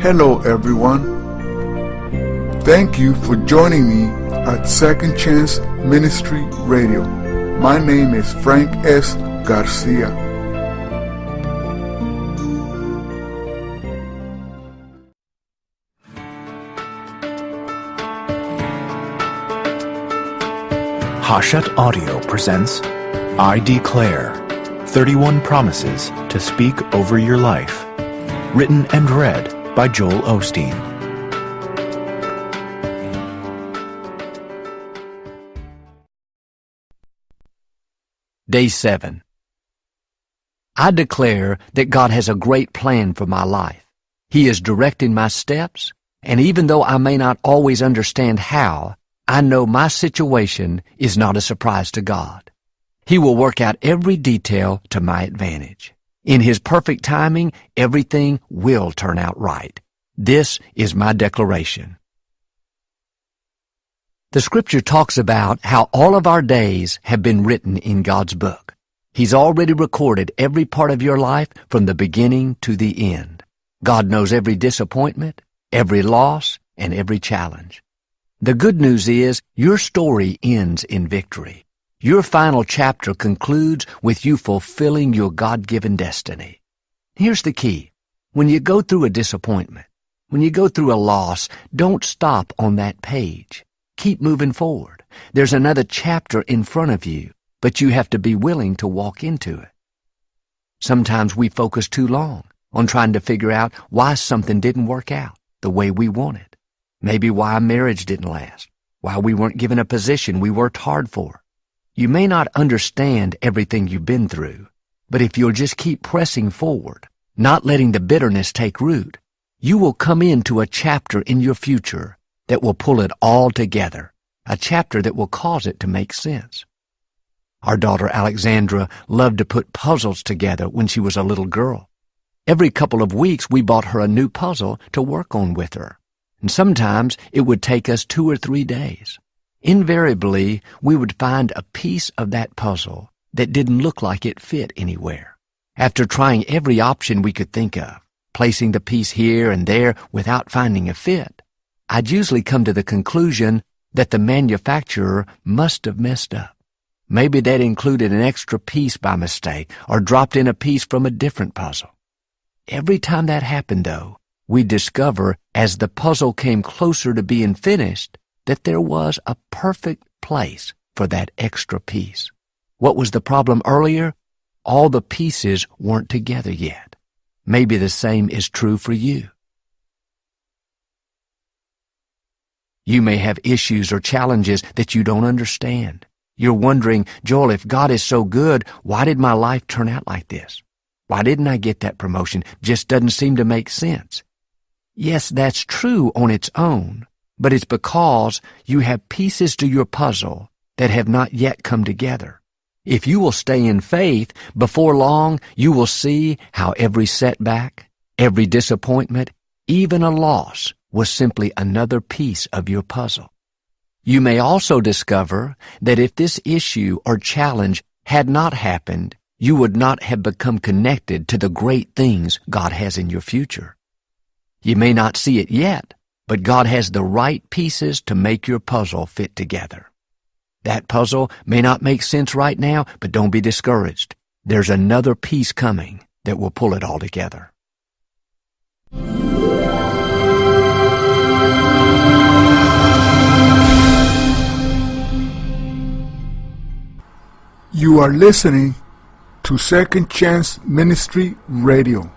Hello everyone. Thank you for joining me at Second Chance Ministry Radio. My name is Frank S. Garcia. Hachette Audio presents I Declare 31 Promises to Speak Over Your Life. Written and read by Joel Osteen. Day 7. I declare that God has a great plan for my life. He is directing my steps, and even though I may not always understand how, I know my situation is not a surprise to God. He will work out every detail to my advantage. In His perfect timing, everything will turn out right. This is my declaration. The Scripture talks about how all of our days have been written in God's book. He's already recorded every part of your life from the beginning to the end. God knows every disappointment, every loss, and every challenge. The good news is your story ends in victory. Your final chapter concludes with you fulfilling your God-given destiny. Here's the key. When you go through a disappointment, when you go through a loss, don't stop on that page. Keep moving forward. There's another chapter in front of you, but you have to be willing to walk into it. Sometimes we focus too long on trying to figure out why something didn't work out the way we wanted. Maybe why a marriage didn't last, why we weren't given a position we worked hard for. You may not understand everything you've been through, but if you'll just keep pressing forward, not letting the bitterness take root, you will come into a chapter in your future that will pull it all together, a chapter that will cause it to make sense. Our daughter Alexandra loved to put puzzles together when she was a little girl. Every couple of weeks we bought her a new puzzle to work on with her, and sometimes it would take us 2 or 3 days. Invariably, we would find a piece of that puzzle that didn't look like it fit anywhere. After trying every option we could think of, placing the piece here and there without finding a fit, I'd usually come to the conclusion that the manufacturer must have messed up. Maybe they'd included an extra piece by mistake or dropped in a piece from a different puzzle. Every time that happened, though, we'd discover as the puzzle came closer to being finished that there was a perfect place for that extra piece. What was the problem earlier? All the pieces weren't together yet. Maybe the same is true for you. You may have issues or challenges that you don't understand. You're wondering, Joel, if God is so good, why did my life turn out like this? Why didn't I get that promotion? Just doesn't seem to make sense. Yes, that's true on its own, but it's because you have pieces to your puzzle that have not yet come together. If you will stay in faith, before long you will see how every setback, every disappointment, even a loss was simply another piece of your puzzle. You may also discover that if this issue or challenge had not happened, you would not have become connected to the great things God has in your future. You may not see it yet, but God has the right pieces to make your puzzle fit together. That puzzle may not make sense right now, but don't be discouraged. There's another piece coming that will pull it all together. You are listening to Second Chance Ministry Radio.